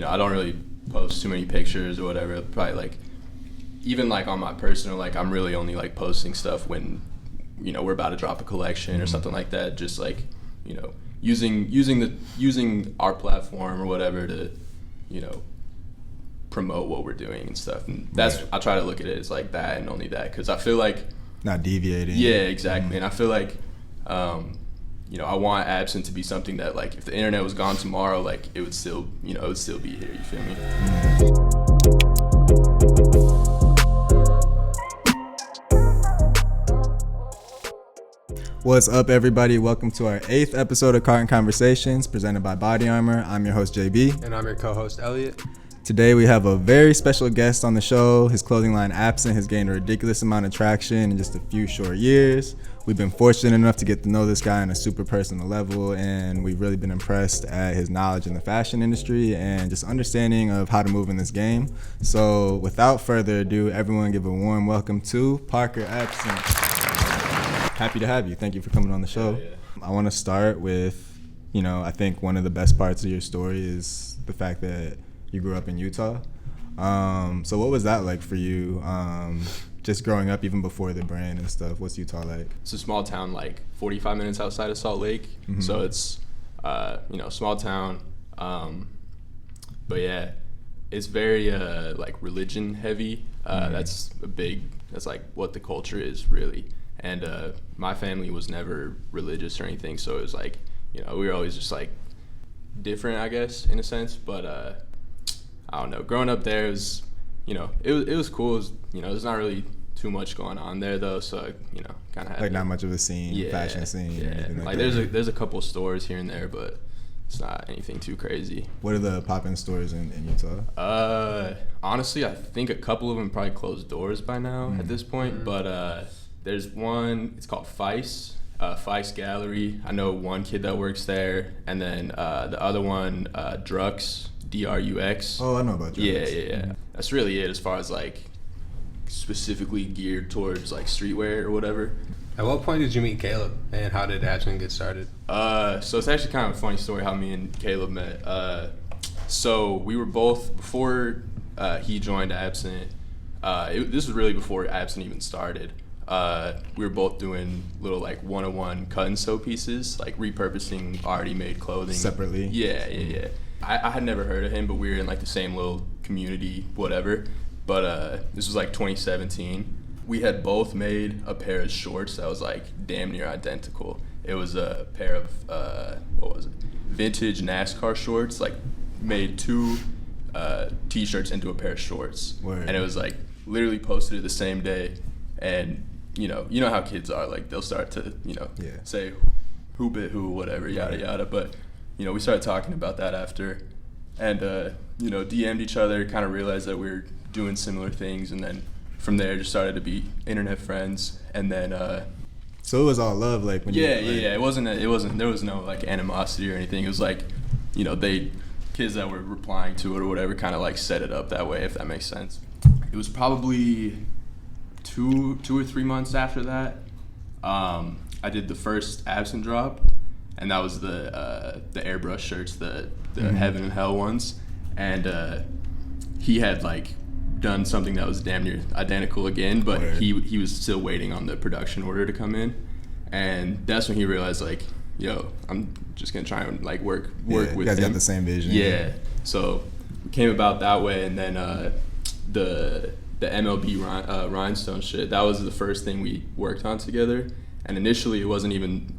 I don't really post too many pictures or whatever. Probably like, even like on my personal, like I'm really only like posting stuff when, we're about to drop a collection or something like that. Just like, using our platform or whatever to, promote what we're doing and stuff. And that's, I try to look at it as like that and only that, because I feel like not deviating. Yeah, exactly. And I feel like, I want Epsom to be something that, like, if the internet was gone tomorrow, like, it would still, it would still be here. You feel me? What's up, everybody? Welcome to our 8th episode of Carton Conversations, presented by BODYARMOR. I'm your host, JB. And I'm your co-host, Elliot. Today we have a very special guest on the show. His clothing line, Asst, has gained a ridiculous amount of traction in just a few short years. We've been fortunate enough to get to know this guy on a super personal level, and we've really been impressed at his knowledge in the fashion industry and just understanding of how to move in this game. So without further ado, everyone give a warm welcome to Parker Epsom. Happy to have you. Thank you for coming on the show. Yeah. I want to start with, I think one of the best parts of your story is the fact that you grew up in Utah. So what was that like for you, just growing up even before the brand and stuff? What's Utah like? It's a small town, like 45 minutes outside of Salt Lake. Mm-hmm. So it's, small town. But yeah, it's very like religion heavy. That's like what the culture is really. And my family was never religious or anything. So it was like, we were always just like different, I guess, in a sense. But I don't know. Growing up there was, it was cool. It was, there's not really too much going on there though. So kind of like not much of a scene, fashion scene. Yeah. Like there's a couple stores here and there, but it's not anything too crazy. What are the pop-in stores in Utah? Honestly, I think a couple of them probably closed doors by now at this point. But there's one. It's called Feist. Feist Gallery. I know one kid that works there, and then the other one, Drux. Drux. Oh, I know about Drux. Yeah. That's really it as far as like specifically geared towards like streetwear or whatever. At what point did you meet Caleb, and how did Asht get started? So it's actually kind of a funny story how me and Caleb met. So we were both, before he joined Epsom, this was really before Epsom even started. We were both doing little like one-on-one cut and sew pieces, like repurposing already made clothing separately. Yeah. I had never heard of him, but we were in like the same little community, whatever. But this was like 2017. We had both made a pair of shorts that was like damn near identical. It was a pair of vintage NASCAR shorts, like made two t-shirts into a pair of shorts. Word. And it was like literally posted it the same day. And you know how kids are, like they'll start to say who bit who, whatever, yada yada. But we started talking about that after, and DM'd each other, kind of realized that we were doing similar things, and then from there just started to be internet friends. And then so it was all love, like when it wasn't there was no like animosity or anything. It was like kids that were replying to it or whatever kind of like set it up that way, if that makes sense. It was probably 2 or 3 months after that, I did the first Epsom drop, and that was the airbrush shirts, the Heaven and Hell ones. And he had like done something that was damn near identical again, but he was still waiting on the production order to come in. And that's when he realized, like, I'm just gonna try and like work with him. You guys got the same vision. Yeah. So it came about that way. And then the MLB rhinestone shit, that was the first thing we worked on together. And initially it wasn't even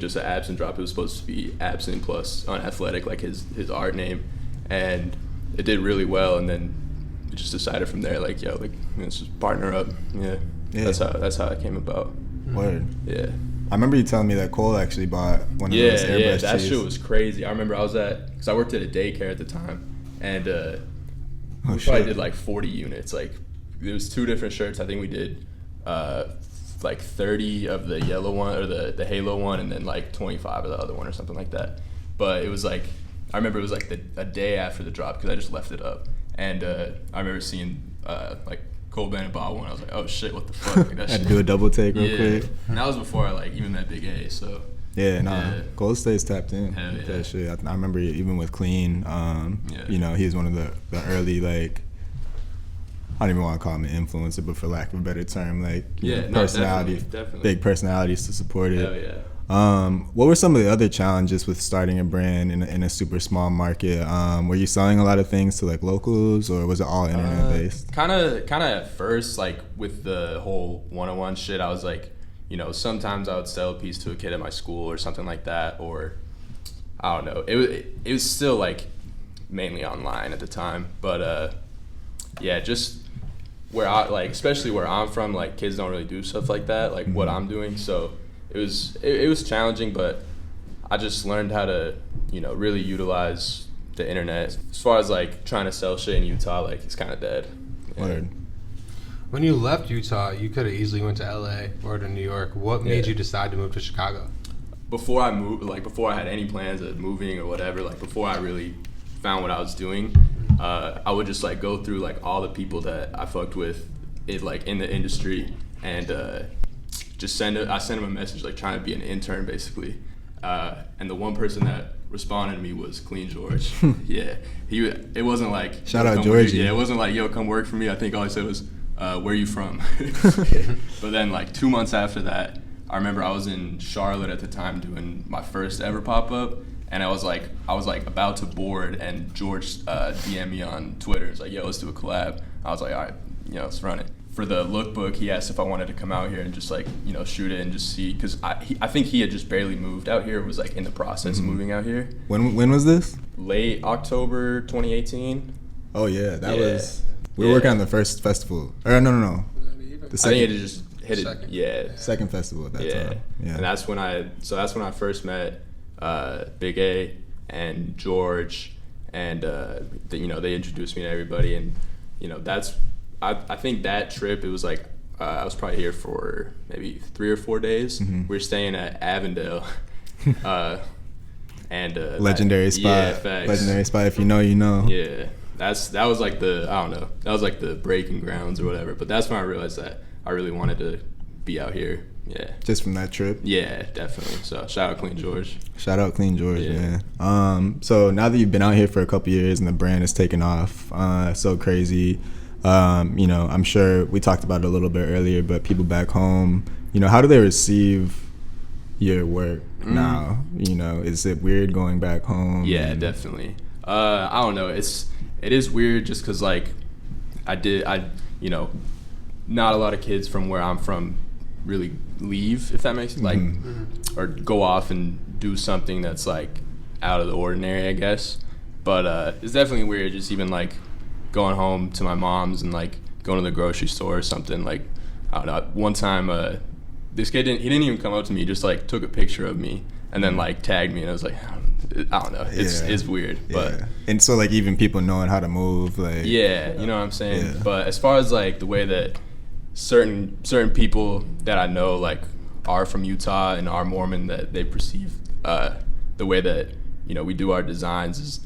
just an Epsom drop. It was supposed to be Epsom plus Unathletic, like his art name. And it did really well. And then we just decided from there, like, let's just partner up. Yeah. That's how it came about. Word. Yeah. I remember you telling me that Cole actually bought one of those airbrush Yeah, that tees. shit was crazy. I remember because I worked at a daycare at the time, and we probably did like 40 units. Like, there was 2 different shirts. I think we did like 30 of the yellow one, or the halo one, and then like 25 of the other one or something like that. But it was like, I remember it was like a day after the drop, because I just left it up. And I remember seeing like Cole Bennett bought one. I was like, oh shit, what the fuck? Like, that had to do a double take real quick. And that was before I like even met Big A. So Yeah, nah. Yeah. Golden State's tapped in. Hell with yeah. that shit. I remember even with Clean, you know, he was one of the early, like, I don't even want to call him an influencer, but for lack of a better term, like, you know, personality, definitely. big personalities to support it. Hell yeah. What were some of the other challenges with starting a brand in a super small market? Were you selling a lot of things to like locals, or was it all internet based? Kind of at first, like with the whole one-on-one shit, I was like, you know, sometimes I would sell a piece to a kid at my school or something like that, or I don't know. It was still like mainly online at the time, but yeah, just where I like, especially where I'm from, like kids don't really do stuff like that, like what I'm doing, so. It was challenging, but I just learned how to, you know, really utilize the internet. As far as like trying to sell shit in Utah, like it's kind of dead. Yeah. Word. When you left Utah, you could have easily went to LA or to New York. What made you decide to move to Chicago? Before I moved, like before I had any plans of moving or whatever, like before I really found what I was doing, I would just like go through like all the people that I fucked with, like in the industry, and just I sent him a message like trying to be an intern basically, and the one person that responded to me was Clean George. Yeah, it wasn't like shout out Georgie. Yeah, it wasn't like yo come work for me. I think all he said was where are you from? But then like 2 months after that, I remember I was in Charlotte at the time doing my first ever pop up, and I was like about to board, and George DM'd me on Twitter. It's like yo, let's do a collab. I was like all right, you know, let's run it. For the lookbook, he asked if I wanted to come out here and just like, you know, shoot it and just see, because I think he had just barely moved out here, was like in the process of moving out here. When was this? Late October 2018. Oh yeah, that was. We were working on the first festival. Or no. The second. I think it just hit it. Second. Yeah. Second festival at that time. Yeah. And that's when I first met Big A and George, and you know, they introduced me to everybody, and you know, I think that trip, it was like, I was probably here for maybe 3 or 4 days. We were staying at Avondale. And legendary spot. Yeah, facts. Legendary spot. If you know, you know. Yeah. That was like that was like the breaking grounds or whatever. But that's when I realized that I really wanted to be out here. Yeah. Just from that trip? Yeah, definitely. So shout out Clean George. Shout out Clean George, man. So now that you've been out here for a couple years and the brand has taken off, so crazy. You know, I'm sure we talked about it a little bit earlier, but people back home, you know, how do they receive your work now? You know, is it weird going back home? Yeah, definitely. I don't know. It is weird just because like you know, not a lot of kids from where I'm from really leave, if that makes sense, like, or go off and do something that's like out of the ordinary, I guess. But it's definitely weird just even like going home to my mom's and like going to the grocery store or something. Like, I don't know, one time this kid didn't even come up to me, he just like took a picture of me and then like tagged me, and I was like, I don't know, it's weird. But and so like even people knowing how to move, like, yeah, you know what I'm saying. But as far as like the way that certain people that I know like are from Utah and are Mormon, that they perceive the way that, you know, we do our designs, is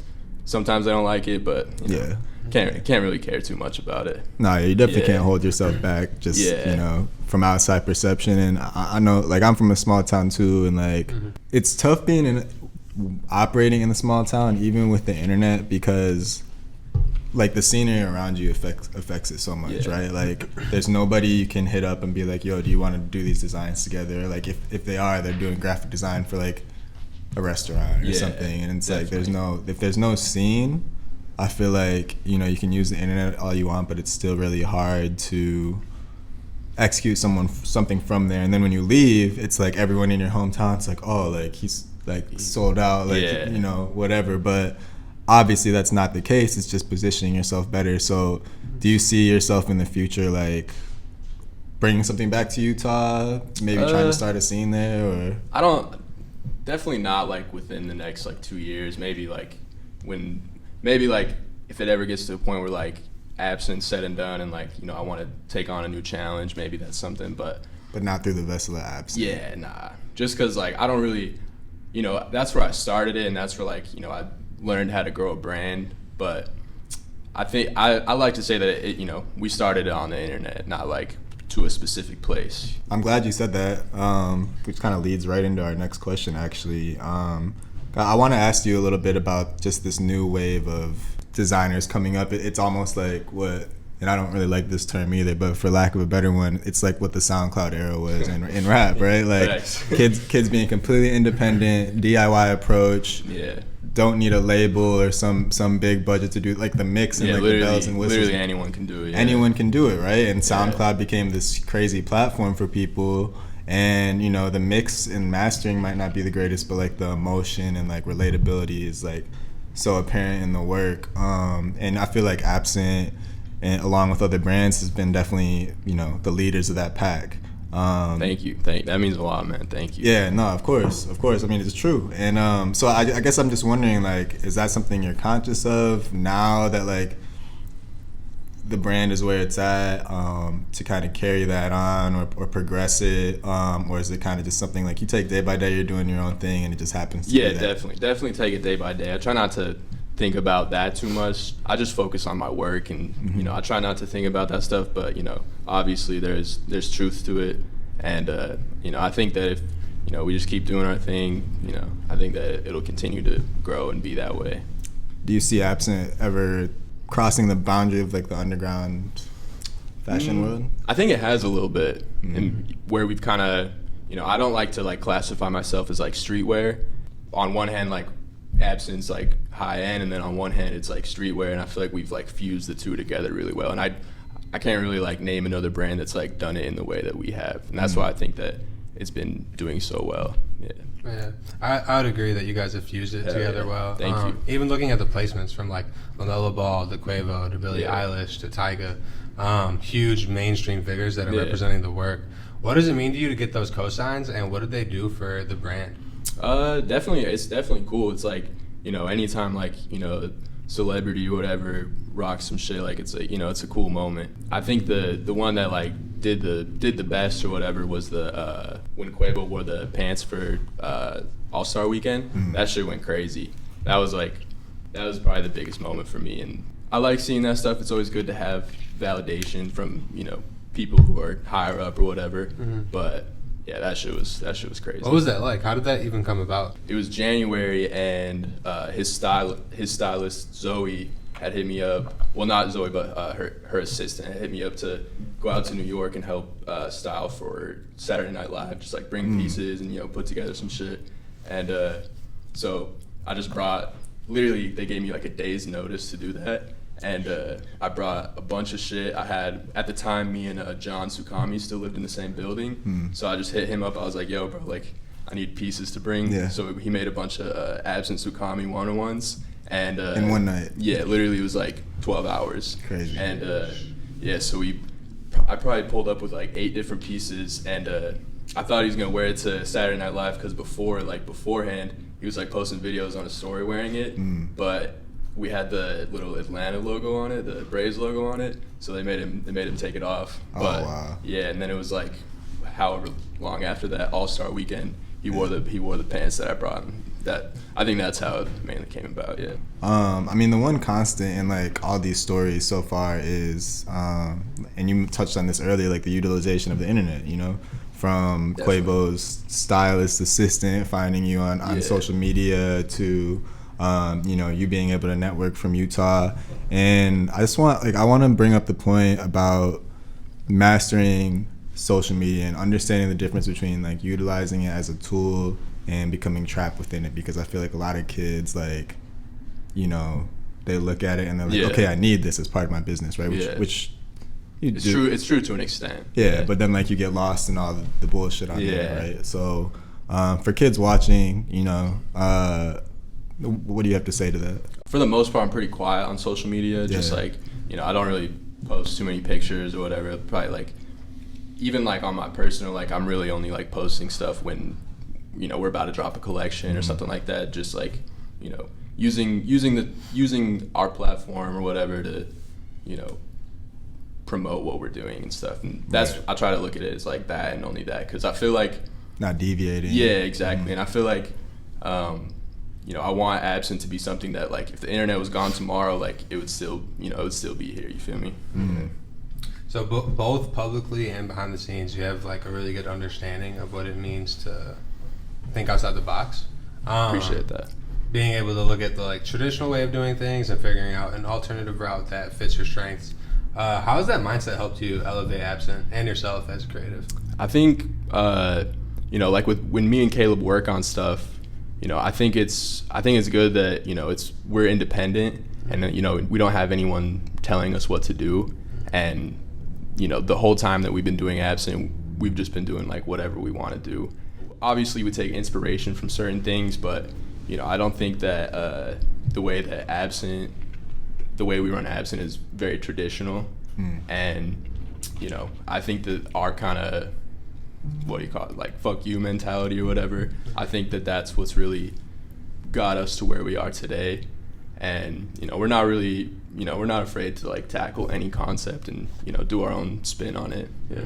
sometimes they don't like it, but you know, can't really care too much about it. No, you definitely can't hold yourself back, just you know, from outside perception. And I know, like, I'm from a small town too, and like it's tough being operating in a small town, even with the internet, because like the scenery around you affects it so much, right? Like there's nobody you can hit up and be like, yo, do you want to do these designs together? Like if they're doing graphic design for like a restaurant or something, and it's like if there's no scene, I feel like, you know, you can use the internet all you want, but it's still really hard to execute something from there. And then when you leave, it's like everyone in your hometown, it's like, oh, like he's like sold out, like, you know, whatever. But obviously that's not the case. It's just positioning yourself better. So do you see yourself in the future like bringing something back to Utah, maybe trying to start a scene there? Or I don't, definitely not like within the next like 2 years. Maybe like if it ever gets to a point where like Epsom said and done, and like, you know, I want to take on a new challenge, maybe that's something. But not through the vessel of Epsom. Yeah, nah. Just because like I don't really, you know, that's where I started it, and that's where like, you know, I learned how to grow a brand. But I think I like to say that it, you know, we started it on the internet, not like to a specific place. I'm glad you said that, which kind of leads right into our next question, actually. I want to ask you a little bit about just this new wave of designers coming up. It's almost like what, and I don't really like this term either, but for lack of a better one, it's like what the SoundCloud era was in rap, right? Like kids being completely independent, DIY approach. Yeah. Don't need a label or some big budget to do like the mix and like the bells and whistles. Literally anyone can do it. Yeah. Anyone can do it, right? And SoundCloud became this crazy platform for people. And you know, the mix and mastering might not be the greatest, but like the emotion and like relatability is like so apparent in the work. And I feel like Absent, and along with other brands, has been definitely, you know, the leaders of that pack. Thank you. That means a lot, man. Thank you. Yeah, no, of course. I mean, it's true. And so I guess I'm just wondering, like, is that something you're conscious of now that like the brand is where it's at, to kind of carry that on or progress it, or is it kind of just something like you take day by day, you're doing your own thing, and it just happens to be that? Definitely take it day by day. I try not to think about that too much. I just focus on my work, and you know, I try not to think about that stuff, but you know, obviously there's truth to it, and you know, I think that if, you know, we just keep doing our thing, you know, I think that it'll continue to grow and be that way. Do you see Absent ever crossing the boundary of like the underground fashion world? I think it has a little bit, and where we've kind of, you know, I don't like to like classify myself as like streetwear. On one hand, like Absint's like high end, and then on one hand it's like streetwear, and I feel like we've like fused the two together really well, and I can't really like name another brand that's like done it in the way that we have, and that's why I think that it's been doing so well. Yeah, I would agree that you guys have fused it together well. Thank you. Even looking at the placements from like LaMelo Ball to Quavo to Billie Eilish to Tyga, huge mainstream figures that are representing the work. What does it mean to you to get those cosigns, and what did they do for the brand? It's definitely cool. It's like, you know, anytime like, you know, celebrity or whatever rocks some shit, like it's a, you know, it's a cool moment. I think the one that like did the best or whatever was the when Quavo wore the pants for All-Star Weekend. That shit went crazy. That was probably the biggest moment for me, and I like seeing that stuff. It's always good to have validation from, you know, people who are higher up or whatever. But yeah, that shit was crazy. What was that like? How did that even come about? It was January, and his stylist Zoe had hit me up. Well, not Zoe, but her assistant had hit me up to go out to New York and help style for Saturday Night Live, just like bring pieces and, you know, put together some shit. And so I just brought, literally they gave me like a day's notice to do that. And I brought a bunch of shit. I had, at the time, me and John Sukami still lived in the same building. So I just hit him up. I was like, yo, bro, like, I need pieces to bring. Yeah. So he made a bunch of Absent Sukami one-on-ones. And in one night? Yeah, literally it was like 12 hours. Crazy. And yeah, so I probably pulled up with like 8 different pieces. And I thought he was going to wear it to Saturday Night Live because beforehand, he was like posting videos on his story wearing it. But we had the little Atlanta logo on it, the Braves logo on it, so they made him take it off. But wow. Yeah, and then it was like however long after that All-Star Weekend, he wore the pants that I brought him. I think that's how it mainly came about. Yeah. I mean, the one constant in like all these stories so far is, and you touched on this earlier, like the utilization of the internet. You know, from Quavo's stylist assistant finding you on social media to you know, you being able to network from Utah. And I want to bring up the point about mastering social media and understanding the difference between like utilizing it as a tool and becoming trapped within it, because I feel like a lot of kids, like, you know, they look at it and they're like, okay, I need this as part of my business, right? Which it's true. It's true to an extent. Yeah, but then like you get lost in all the bullshit on there, right? So for kids watching, you know, what do you have to say to that? For the most part, I'm pretty quiet on social media. Just like, you know, I don't really post too many pictures or whatever. Probably like, even like on my personal, like I'm really only like posting stuff when, you know, we're about to drop a collection or something like that. Just like, you know, using our platform or whatever to, you know, promote what we're doing and stuff. And that's I try to look at it as like that and only that, because I feel like not deviating. Yeah, exactly. And I feel like, you know, I want Absent to be something that, like, if the internet was gone tomorrow, like, it would still be here. You feel me? So So both publicly and behind the scenes, you have like a really good understanding of what it means to think outside the box. Appreciate that. Being able to look at the like traditional way of doing things and figuring out an alternative route that fits your strengths. How has that mindset helped you elevate Asst and yourself as a creative? I think, like when me and Caleb work on stuff, I think it's good that, we're independent and, we don't have anyone telling us what to do. And, the whole time that we've been doing Asst, we've just been doing like whatever we want to do. Obviously we take inspiration from certain things, but, I don't think that the way we run Asst is very traditional. And, I think that our kind of, what do you call it, like fuck you mentality or whatever, I think that that's what's really got us to where we are today. And, we're not really, we're not afraid to like tackle any concept and, do our own spin on it. Yeah.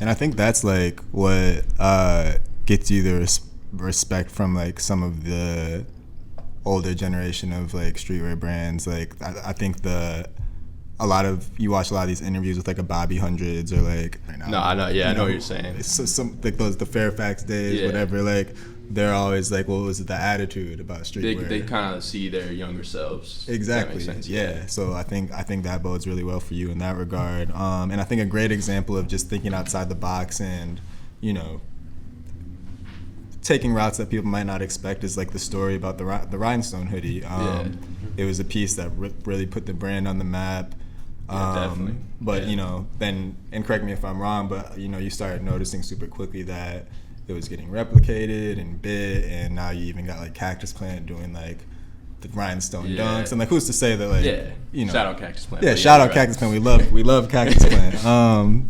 And I think that's like what gets you the respect from like some of the older generation of like streetwear brands. Like I think you watch a lot of these interviews with like a Bobby Hundreds or like I know what you're saying. It's some like the Fairfax days, whatever. Like they're always like, what was the attitude about streetwear? They kind of see their younger selves. Exactly. That makes sense. Yeah. So I think that bodes really well for you in that regard. And I think a great example of just thinking outside the box and taking routes that people might not expect is like the story about the rhinestone hoodie. It was a piece that really put the brand on the map. Definitely. But then, and correct me if I'm wrong, but you started noticing super quickly that it was getting replicated and bit, and now you even got like Cactus Plant doing like the rhinestone dunks, and like who's to say that like shout out Cactus Plant. Yeah, shout out Cactus Plant. We love Cactus Plant.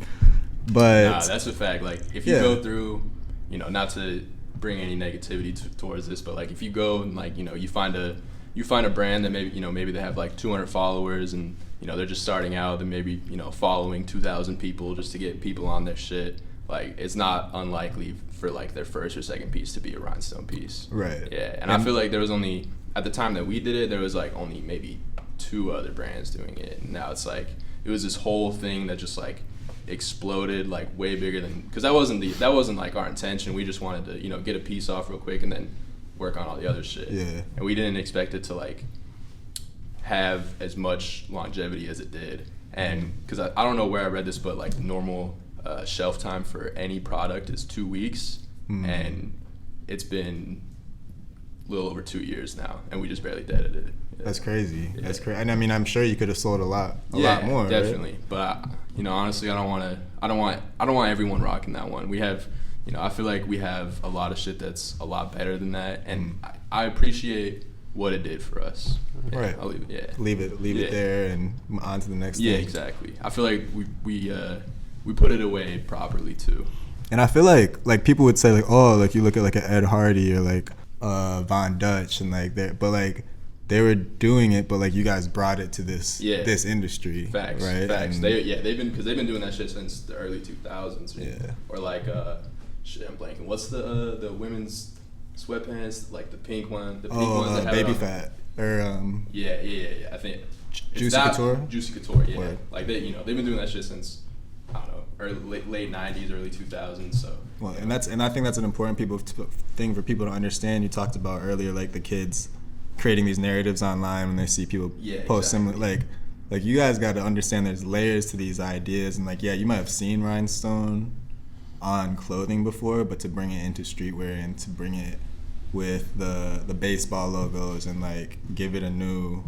But that's a fact. Like if you go through, not to bring any negativity towards this, but like if you go and like you find a brand that maybe they have like 200 followers and they're just starting out and maybe following 2,000 people just to get people on their shit. Like it's not unlikely for like their first or second piece to be a rhinestone piece. Right. Yeah, and I feel like there was only at the time that we did it, there was like only maybe 2 other brands doing it. And now it's like it was this whole thing that just like exploded like way bigger than, because that wasn't like our intention. We just wanted to get a piece off real quick and then work on all the other shit. Yeah. And we didn't expect it to like have as much longevity as it did. And because I don't know where I read this, but like normal shelf time for any product is 2 weeks, and it's been a little over 2 years now, and we just barely deaded it. Yeah. That's crazy. Yeah. That's crazy. And I mean, I'm sure you could have sold a lot more. Definitely. Right? But honestly, I don't want everyone rocking that one. We have, I feel like we have a lot of shit that's a lot better than that, and I appreciate what it did for us. Yeah, right. I'll leave it. Yeah. Leave it there and on to the next thing. Yeah, exactly. I feel like we put it away properly too. And I feel like people would say like, oh, like you look at like an Ed Hardy or like Von Dutch and like but like they were doing it, but like you guys brought it to this industry. Facts. Right. Facts. They've been doing that shit since the early 2000s. Yeah. Or like shit, I'm blanking. What's the women's sweatpants, like the pink one, the pink ones that have Baby Fat or yeah. I think Juicy Couture. Juicy Couture, yeah. Word. Like they've been doing that shit since I don't know, late 90s, early 2000s. So well, and I think that's an important thing for people to understand. You talked about earlier, like the kids creating these narratives online when they see people post similar, like you guys got to understand there's layers to these ideas, and like you might have seen rhinestone on clothing before, but to bring it into streetwear and to bring it with the baseball logos and like give it a new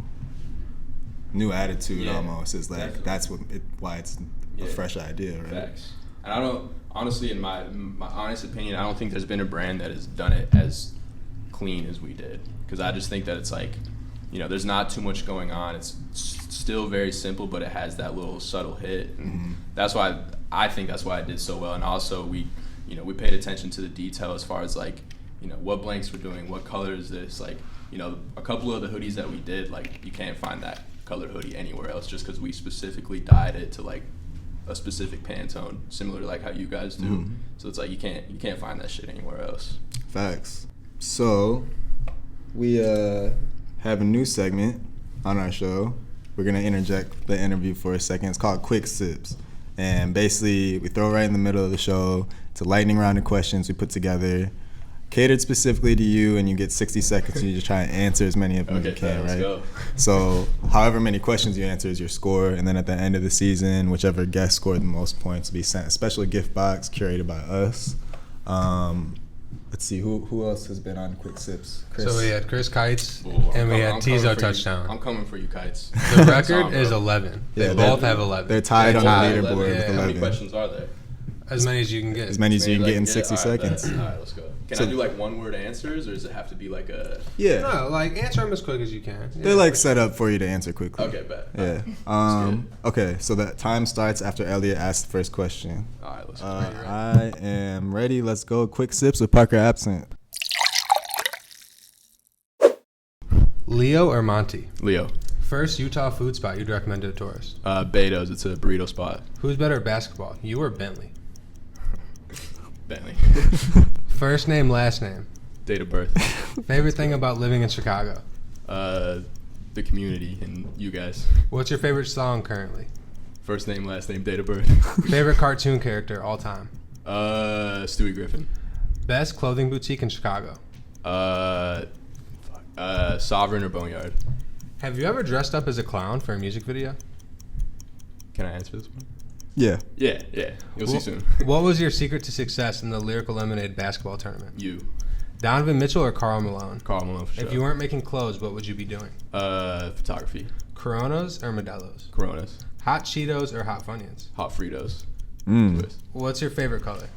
attitude almost is like definitely. Why it's a fresh idea, right? Facts. And I don't honestly, in my honest opinion, I don't think there's been a brand that has done it as clean as we did, because I just think that it's like there's not too much going on. It's still very simple, but it has that little subtle hit, and that's why I think that's why it did so well. And also we paid attention to the detail as far as like what blanks we're doing, what color is this, like a couple of the hoodies that we did, like you can't find that colored hoodie anywhere else, just because we specifically dyed it to like a specific Pantone, similar to like how you guys do. So it's like you can't find that shit anywhere else. Facts. So we have a new segment on our show. We're gonna interject the interview for a second. It's called Quick Sips. And basically, we throw it right in the middle of the show. It's a lightning round of questions we put together, catered specifically to you, and you get 60 seconds. You just try and answer as many of them as you can, let's right? go. So however many questions you answer is your score. And then at the end of the season, whichever guest scored the most points will be sent a special gift box curated by us. Let's see, who else has been on Quick Sips? Chris. So we had Chris Kites, Ooh, and we had I'm Tizo coming for touchdown. I'm coming for you, Kites. The record is 11. Yeah, They both have 11. They're tied on the tied. leaderboard with Yeah. How many 11. questions are there? As many as you can get. As many as you can get in Like, 60 all right, seconds. All right, let's go. Can So- I do like one word answers, or does it have to be like a? Yeah. No, like answer them as quick as you can. They're like set up for you to answer quickly. Okay, bet. Yeah. Okay, so that time starts after Elliot asks the first question. All right, let's go. I am ready. Let's go. Quick Sips with Parker absent. Leo or Monty? Leo. First Utah food spot you'd recommend to a tourist? Beto's. It's a burrito spot. Who's better at basketball, you or Bentley? Bentley. First name, last name. Date of birth. Favorite thing about living in Chicago? The community and you guys. What's your favorite song currently? First name, last name, date of birth. Favorite cartoon character all time? Stewie Griffin. Best clothing boutique in Chicago? Sovereign or Boneyard. Have you ever dressed up as a clown for a music video? Can I answer this one? Yeah. Yeah. You'll see soon. What was your secret to success in the Lyrical Lemonade basketball tournament? You. Donovan Mitchell or Karl Malone? Karl Malone for sure. If you weren't making clothes, what would you be doing? Photography. Coronas or Modelo's? Coronas. Hot Cheetos or Hot Funyuns? Hot Fritos. Twist. What's your favorite color?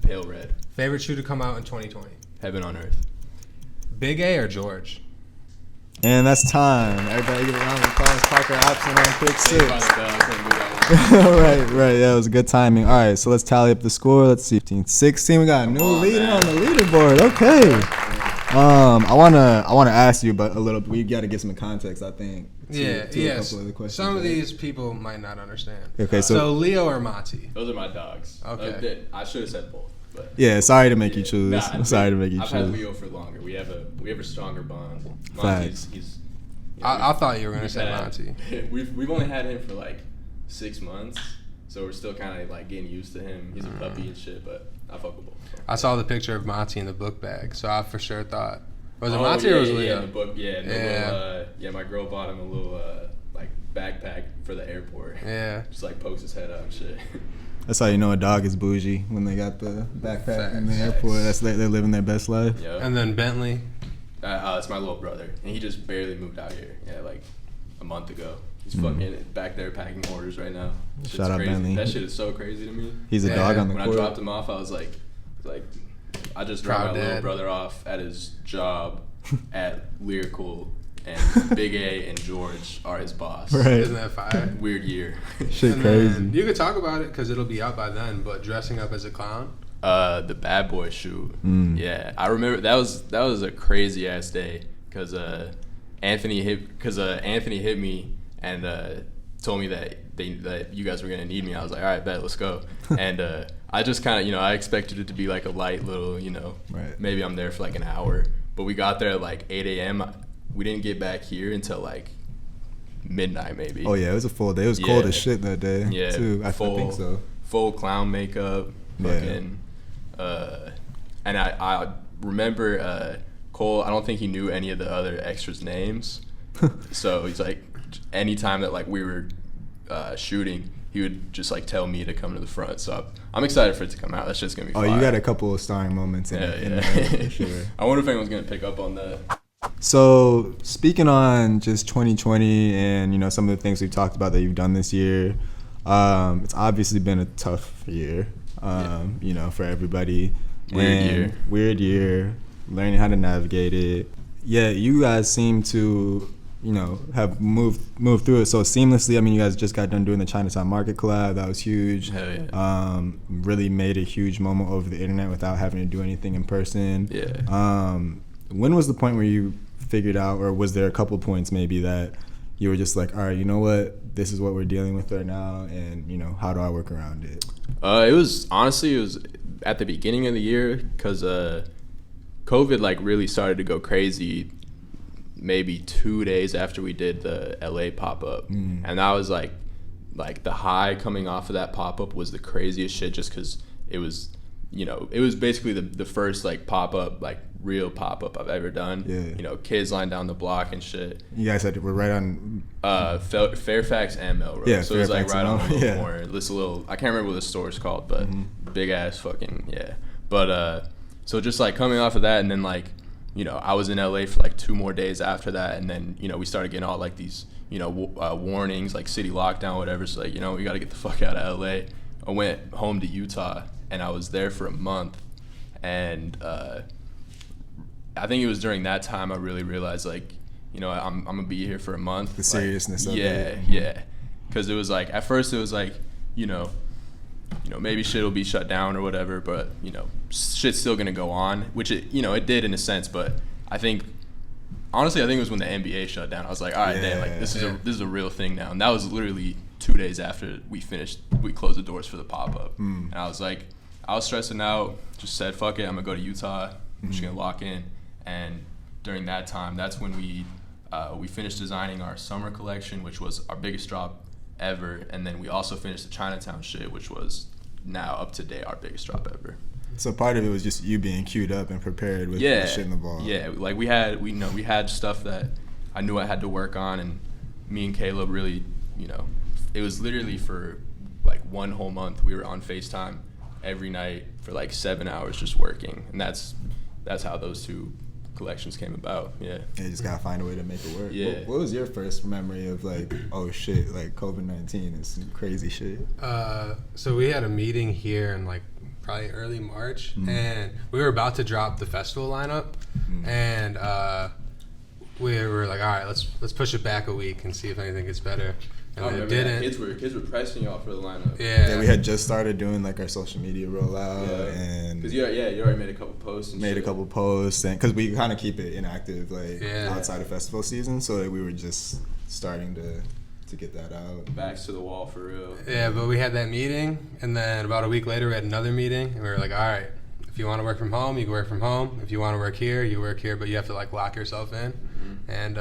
Pale red. Favorite shoe to come out in 2020? Heaven on earth. Big A or George? And that's time. Everybody give a round of applause. Parker absent on Quick Saved by Sips. the bell. I couldn't do that one. right. Yeah, it was good timing. All right, so let's tally up the score. Let's see. 15, 16. We got a new leader on the leaderboard. Okay. I wanna ask you, but a little. We got to get some context. I think. to a couple of the questions, Some of right? these people might not understand. Okay, So Leo or Monty? Those are my dogs. Okay. I should have said both. But Yeah, sorry to make you choose. Nah, I'm sorry to make you I've had choose. Leo for longer. We have a stronger bond. Facts. He's I thought you were gonna we've say had- Monty. We've only had him for like 6 months, so we're still kind of like getting used to him. He's a puppy and shit, but I fuck with both. So. I saw the picture of Monty in the book bag, so I for sure thought. Was it Oh, Monty yeah, or was it yeah, Leo? in the book, yeah. Yeah. Little, my girl bought him a little like backpack for the airport. Yeah. Just like pokes his head out and shit. That's how you know a dog is bougie when they got the backpack in the Facts. airport. That's they're living their best life. Yep. And then Bentley. It's my little brother, and he just barely moved out here. Yeah, like a month ago. He's Mm. fucking back there packing orders right now. Shit's Shout out crazy. When That shit is so crazy to me. He's a Yeah. dog on the When I court. dropped him off, I was like, I just dropped Proud my little dad. brother off at his job at Lyrical, and Big A and George are his boss. Right. Isn't that fire? Weird year. Shit And crazy. then you could talk about it because it'll be out by then. But dressing up as a clown. The Bad Boy shoot. Mm. Yeah, I remember that was a crazy ass day because Anthony hit me and told me that you guys were gonna need me. I was like, all right, bet, let's go. And I just kind of I expected it to be like a light little Right. maybe I'm there for like an hour, but we got there at like 8 a.m. We didn't get back here until like midnight maybe. Oh yeah, it was a full day. It was cold Yeah. as shit that day. Yeah, too. I think so. Full clown makeup, Yeah. fucking, and I remember Cole. I don't think he knew any of the other extras' names, so he's like, anytime that like we were shooting, he would just like tell me to come to the front. So I'm excited for it to come out. That's just gonna be. Oh, fire. you got a couple of starring moments in Yeah. there for sure. I wonder if anyone's gonna pick up on that. So speaking on just 2020 and some of the things we've talked about that you've done this year, it's obviously been a tough year, for everybody. Weird year, learning how to navigate it. Yeah, you guys seem to have moved through it so seamlessly. I mean, you guys just got done doing the Chinatown Market collab. That was huge. Hell yeah. Really made a huge moment over the internet without having to do anything in person. Yeah. When was the point where you figured out, or was there a couple points maybe that you were just like, all right, you know what, this is what we're dealing with right now, and how do I work around it? It was at the beginning of the year because COVID like really started to go crazy maybe 2 days after we did the LA pop-up. And that was like like the high coming off of that pop-up was the craziest shit, just because it was, you know, it was basically the first like pop-up, like real pop-up I've ever done. Yeah. You know, kids lined down the block and shit. You guys were right on Fairfax and Melrose. Yeah, so it was like Fairfax right on and the Melrose, corner. This little, I can't remember what the store's called, but big ass fucking, yeah. But so just like coming off of that, and then like, you know, I was in LA for like 2 more days after that, and then, you know, we started getting all like these, you know, warnings, like city lockdown, whatever. So like, you know, we got to get the fuck out of LA. I went home to Utah, and I was there for a month, and I think it was during that time I really realized, like, you know, I'm gonna be here for a month. The seriousness of it. Yeah. Because it was like, at first it was like, you know, maybe shit will be shut down or whatever, but, you know, shit's still gonna go on, which it, you know, it did in a sense. But I think, honestly, I think it was when the NBA shut down. I was like, all right, damn, like this is a real thing now. And that was literally 2 days after we closed the doors for the pop-up. And I was like, I was stressing out, just said, fuck it, I'm gonna go to Utah, I'm just gonna lock in. And during that time, that's when we finished designing our summer collection, which was our biggest drop ever. And then we also finished the Chinatown shit, which was now up to date our biggest drop ever. So part of it was just you being queued up and prepared with the shit in the ball. Yeah, like we had stuff that I knew I had to work on, and me and Caleb really, you know, it was literally for like 1 whole month we were on FaceTime every night for like 7 hours just working, and that's how those 2 collections came about. Yeah, you just gotta find a way to make it work. Yeah. What was your first memory of like, oh shit, like COVID-19 is some crazy shit? So we had a meeting here in like probably early March, and we were about to drop the festival lineup, and we were like, all right, let's push it back a week and see if anything gets better. And it didn't. Kids were pressing y'all for the lineup. Yeah, we had just started doing like our social media rollout, and because you already made a couple posts. And a couple posts, and because we kind of keep it inactive, like outside of festival season, so like, we were just starting to get that out. Backs to the wall for real. Yeah, but we had that meeting, and then about a week later we had another meeting, and we were like, all right, if you want to work from home, you can work from home. If you want to work here, you work here, but you have to like lock yourself in, and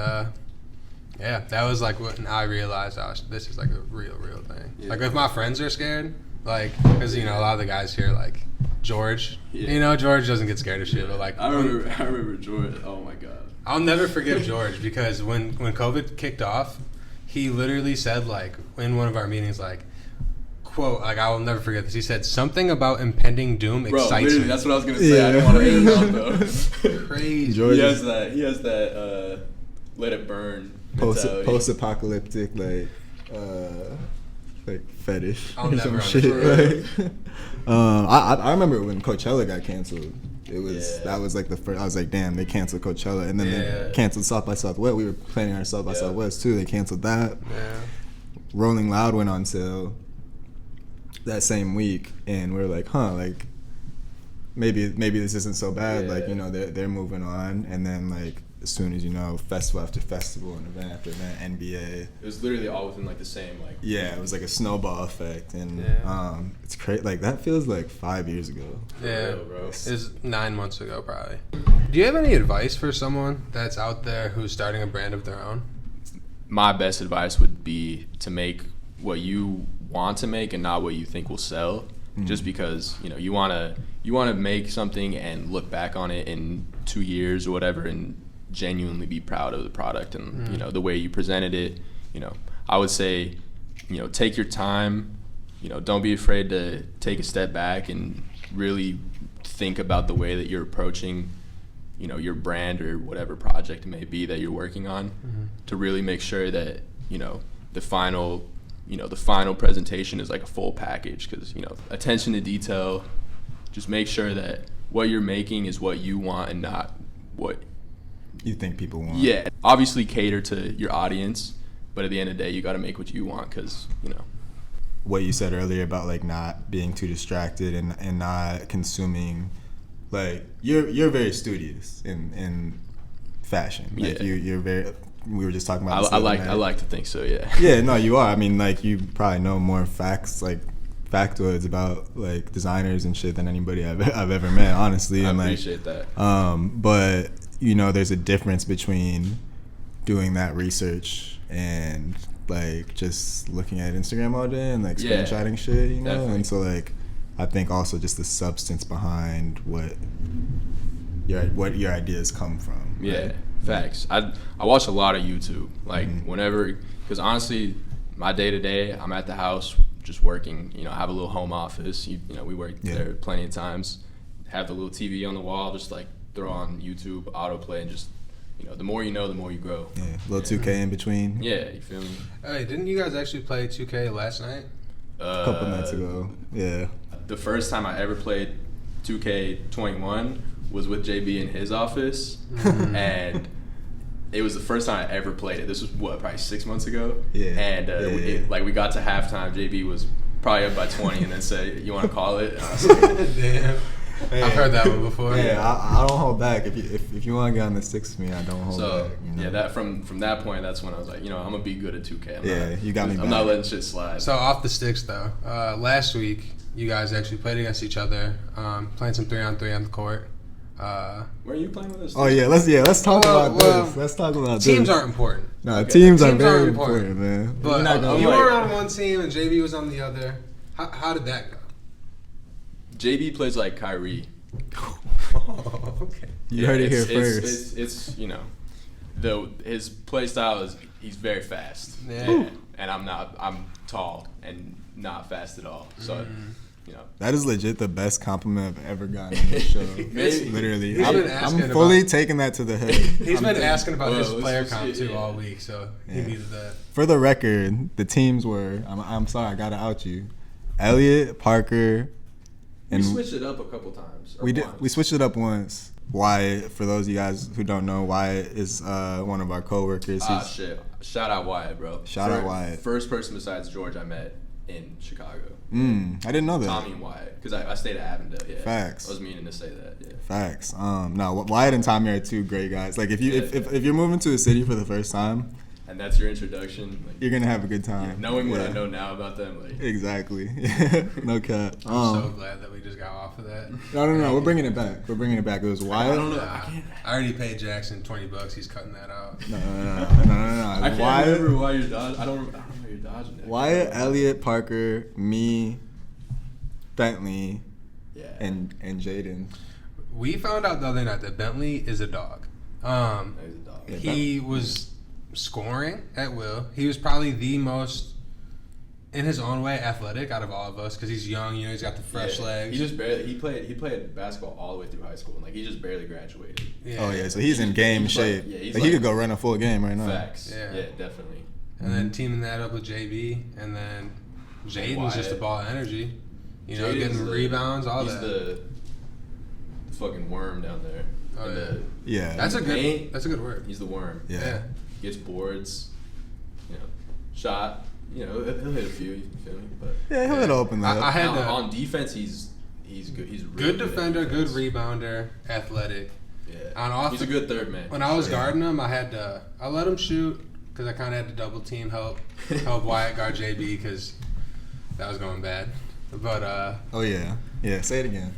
yeah, that was like when I realized this is like a real thing. Yeah. Like if my friends are scared, like, because, you know, a lot of the guys here, like George, you know, George doesn't get scared of shit, but like I remember George. Oh my god, I'll never forgive George, because when COVID kicked off, he literally said, like, in one of our meetings, like, quote, like, I will never forget this. He said something about impending doom excites me. That's what I was gonna say. I didn't want to hear it out though. Crazy. George he has that let it burn. Post-apocalyptic like fetish I'll or never some shit. Like, I remember when Coachella got canceled. It was that was like the first. I was like, damn, they canceled Coachella, and then they canceled South by Southwest. We were planning our South by Southwest too. They canceled that. Yeah. Rolling Loud went on sale that same week, and we were like, like maybe this isn't so bad. Like, you know, they're moving on, and then like, as soon as, you know, festival after festival and event after event, NBA. It was literally all within like the same like. Yeah, it was like a snowball effect, and it's crazy. Like that feels like 5 years ago. Yeah, real, bro. It was 9 months ago probably. Do you have any advice for someone that's out there who's starting a brand of their own? My best advice would be to make what you want to make and not what you think will sell. Just because, you know, you wanna make something and look back on it in 2 years or whatever and genuinely be proud of the product and you know, the way you presented it. You know, I would say, you know, take your time, you know, don't be afraid to take a step back and really think about the way that you're approaching, you know, your brand or whatever project it may be that you're working on, to really make sure that, you know, the final presentation is like a full package. Because, you know, attention to detail, just make sure that what you're making is what you want and not what you think people want. Yeah, obviously cater to your audience, but at the end of the day, you got to make what you want, because, you know. What you said earlier about like not being too distracted and not consuming, like you're very studious in fashion. Like you're very. We were just talking about this. I like to think so. Yeah. Yeah, no, you are. I mean, like, you probably know more facts, like factoids about like designers and shit than anybody I've ever met, honestly. I and appreciate that. But you know, there's a difference between doing that research and like just looking at Instagram all day and like Yeah, screenshotting shit, you know. definitely. And so like I think also just the substance behind what your ideas come from. Yeah, right? facts. I watch a lot of YouTube, like whenever, because honestly, my day to day, I'm at the house just working. You know, I have a little home office. You know, we work there plenty of times. Have the little TV on the wall, just like throw on YouTube, autoplay, and just, you know, the more you know, the more you grow. Yeah, a little 2K in between. Yeah, you feel me? Hey, didn't you guys actually play 2K last night? A couple nights ago. Yeah. The first time I ever played 2K21 was with JB in his office, and it was the first time I ever played it. This was probably 6 months ago. Yeah. And we got to halftime. JB was probably up by 20, and then said, "You want to call it?" And I was like, Damn. Hey, I've heard that one before. Yeah, I don't hold back. If you want to get on the sticks with me, I don't hold so back. You know? yeah, that from that point, that's when I was like, you know, I'm gonna be good at 2K. You got me I'm back. not letting shit slide. So off the sticks though, last week you guys actually played against each other, playing some 3-on-3 on the court. Where are you playing with us? Oh yeah, let's talk about well, this. Let's talk about teams this. aren't important. No, teams are Teams very aren't important, important. man. But You're not gonna you like- were on one team and JB was on the other. How did that go? JB plays like Kyrie. Okay. You heard it here it's, first. It's you know, his play style is he's very fast. Yeah. And I'm tall and not fast at all. So, you know. That is legit the best compliment I've ever gotten on this show. Maybe. Literally, He's been asking I'm fully about- taking that to the head. He's been asking about Well, his let's player just count see, too yeah. all week, so he Yeah. needed that. For the record, the teams were. I'm sorry, I gotta out you. Elliot, Parker, and We switched it up a couple times. or we did. once. We switched it up once. Wyatt, for those of you guys who don't know, Wyatt is one of our coworkers. Ah, He's shit. Shout out Wyatt, bro. Shout out Wyatt. First person besides George I met in Chicago. I didn't know that. Tommy and Wyatt. Because I stayed at Avondale, yeah. Facts. I was meaning to say that, yeah. Facts. No, Wyatt and Tommy are two great guys. Like if you if you're moving to a city for the first time, And that's your introduction. Like, you're gonna have a good time. knowing what I Yeah. know now about them, like, Exactly. No cap. I'm so glad that we just got off of that. No. We're bringing it back. It was Wyatt. I don't know. Nah, I already paid Jackson $20. He's cutting that out. No. I can't Wyatt, remember why you're dodging. I don't know why you're dodging that. Wyatt, Elliot, Parker, me, Bentley, Yeah. and Jaden. We found out the other night that Bentley is a dog. He's a dog. Yeah. He was scoring at will. He was probably the most, in his own way, athletic out of all of us because he's young. You know, he's got the fresh Yeah. legs. He just barely. He played basketball all the way through high school, and like he just barely graduated. Oh yeah, so he's in game He's like- shape. yeah, he's Like, he like- could go run a full game right now. Facts. Yeah. Yeah, definitely. And then teaming that up with JB, and then Jaden's just a Wyatt. ball of energy. You know, Jaden's getting the- rebounds, all he's that. the fucking worm down there. Oh, In yeah. the- Yeah. That's a Paint. good. That's a good word. He's the worm. Yeah. Yeah. Gets boards. You know, shot. You know, he'll hit a few. You feel me? But Yeah, he'll let open that. I had on, to- on defense, he's good. He's really Good at defender, good defense. rebounder, athletic. Yeah. On off- He's a good third man. When I was Yeah. guarding him, I let him shoot because I kind of had to double team help Wyatt guard JB because that was going bad. But Oh yeah. Yeah. Say it again.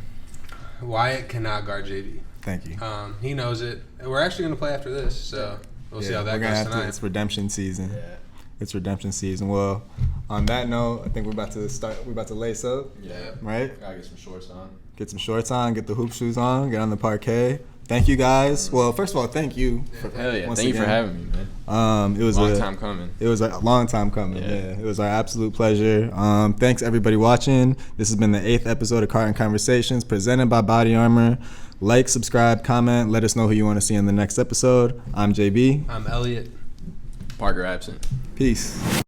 Wyatt cannot guard JB. Thank you. He knows it. And we're actually going to play after this, so we'll see how that we're gonna goes have tonight. It's redemption season. Yeah. It's redemption season. Well, on that note, I think we're about to start. We're about to lace up, Yeah. right? Gotta get some shorts on. Get some shorts on, get the hoop shoes on, get on the parquet. Thank you guys. Well, first of all, thank you. For, Hell yeah. once Thank you for again. having me, man. It was Long a time coming. It was a long time coming. Yeah. Yeah. It was our absolute pleasure. Thanks everybody watching. This has been the 8th episode of Carton Conversations presented by Body Armor. Like, subscribe, comment. Let us know who you want to see in the next episode. I'm JB. I'm Elliot. Parker absent. Peace.